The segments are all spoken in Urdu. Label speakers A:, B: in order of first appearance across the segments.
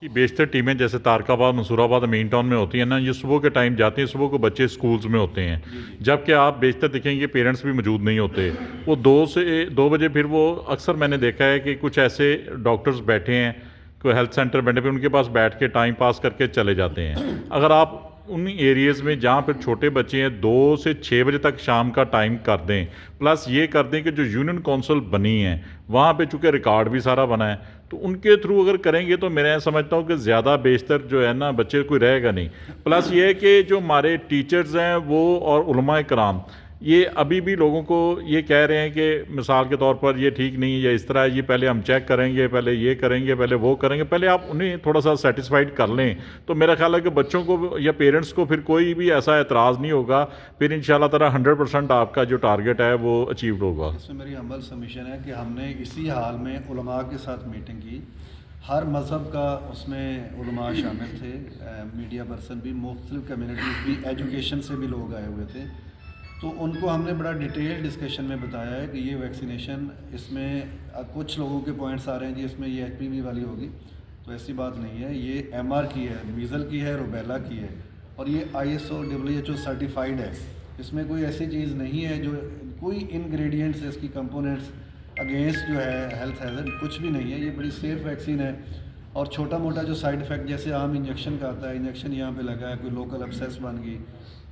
A: کہ بیشتر ٹیمیں جیسے تارک آباد منصور آباد مین ٹاؤن میں ہوتی ہیں نا، یہ صبح کے ٹائم جاتے ہیں، صبح کو بچے سکولز میں ہوتے ہیں، جبکہ آپ بیشتر دیکھیں گے پیرنٹس بھی موجود نہیں ہوتے، وہ 2 بجے پھر وہ اکثر میں نے دیکھا ہے کہ کچھ ایسے ڈاکٹرز بیٹھے ہیں، کوئی ہیلتھ سینٹر بیٹھے پہ ان کے پاس بیٹھ کے ٹائم پاس کر کے چلے جاتے ہیں۔ اگر آپ ان ایریز میں جہاں پھر چھوٹے بچے ہیں 2 سے 6 بجے تک شام کا ٹائم کر دیں، پلس یہ کر دیں کہ جو یونین کونسل بنی ہیں وہاں پہ چونکہ ریکارڈ بھی سارا بنا ہے تو ان کے تھرو اگر کریں گے تو میں سمجھتا ہوں کہ زیادہ بیشتر جو ہے نا بچے کوئی رہے گا نہیں۔ پلس یہ ہے کہ جو ہمارے ٹیچرز ہیں وہ اور علماء کرام یہ ابھی بھی لوگوں کو یہ کہہ رہے ہیں کہ مثال کے طور پر یہ ٹھیک نہیں یا اس طرح ہے، یہ پہلے ہم چیک کریں گے، پہلے یہ کریں گے، پہلے وہ کریں گے، پہلے آپ انہیں تھوڑا سا سیٹسفائیڈ کر لیں تو میرا خیال ہے کہ بچوں کو یا پیرنٹس کو پھر کوئی بھی ایسا اعتراض نہیں ہوگا، پھر انشاءاللہ تعالی 100% آپ کا جو ٹارگٹ ہے وہ اچیوڈ ہوگا۔
B: اس میں میری ہمبل سبمیشن ہے کہ ہم نے اسی حال میں علماء کے ساتھ میٹنگ کی، ہر مذہب کا اس میں علماء شامل تھے، میڈیا پرسن بھی، مختلف کمیونٹیز بھی، ایجوکیشن سے بھی لوگ آئے ہوئے تھے، تو ان کو ہم نے بڑا ڈیٹیل ڈسکشن میں بتایا ہے کہ یہ ویکسینیشن اس میں کچھ لوگوں کے پوائنٹس آ رہے ہیں جی اس میں یہ ایچ پی وی والی ہوگی، تو ایسی بات نہیں ہے، یہ ایم آر کی ہے، میزل کی ہے، روبیلا کی ہے، اور یہ ISO WHO سرٹیفائیڈ ہے، اس میں کوئی ایسی چیز نہیں ہے جو کوئی انگریڈینٹس اس کی کمپوننٹس اگینسٹ جو ہے ہیلتھ ہیزرڈ کچھ بھی نہیں ہے، یہ بڑی سیف ویکسین ہے، اور چھوٹا موٹا جو سائیڈ افیکٹ جیسے عام انجیکشن کا آتا ہے، انجیکشن یہاں پہ لگا ہے، کوئی لوکل ابسیس بن گئی،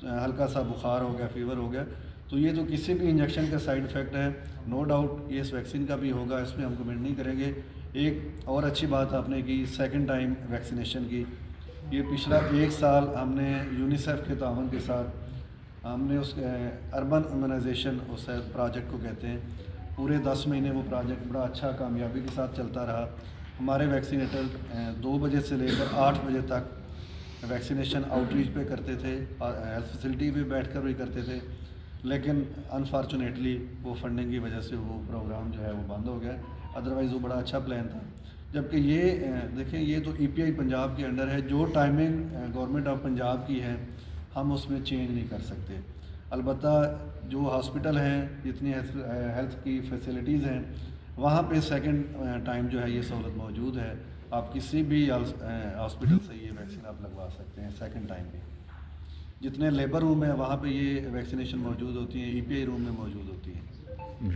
B: ہلکا سا بخار ہو گیا، فیور ہو گیا، تو یہ تو کسی بھی انجیکشن کا سائیڈ افیکٹ ہے، نو ڈاؤٹ یہ اس ویکسین کا بھی ہوگا، اس میں ہم کمنٹ نہیں کریں گے۔ ایک اور اچھی بات آپ نے کی سیکنڈ ٹائم ویکسینیشن کی، یہ پچھلا 1 سال ہم نے یونیسیف کے تعاون کے ساتھ ہم نے اس اربن امیونائزیشن اس پروجیکٹ کو کہتے ہیں، پورے 10 مہینے وہ پروجیکٹ بڑا اچھا کامیابی کے ساتھ چلتا رہا، ہمارے ویکسینیٹر 2 بجے سے لے کر 8 بجے تک ویکسینیشن آؤٹ ریچ پہ کرتے تھے، ہیلتھ فیسلٹی پہ بیٹھ کر بھی کرتے تھے، لیکن انفارچونیٹلی وہ فنڈنگ کی وجہ سے وہ پروگرام جو ہے وہ بند ہو گیا، ادروائز وہ بڑا اچھا پلان تھا۔ جبکہ یہ دیکھیں یہ تو EPI پنجاب کے انڈر ہے، جو ٹائمنگ گورنمنٹ آف پنجاب کی ہے ہم اس میں چینج نہیں کر سکتے، البتہ جو ہاسپٹل ہیں جتنی ہیلتھ کی فیسلٹیز ہیں وہاں پہ سیکنڈ ٹائم جو ہے یہ سہولت موجود ہے، آپ کسی بھی ہاسپٹل سے یہ ویکسین آپ لگوا سکتے ہیں سیکنڈ ٹائم بھی، جتنے لیبر روم ہیں وہاں پہ یہ ویکسینیشن موجود ہوتی ہیں، EPI روم میں موجود ہوتی ہیں۔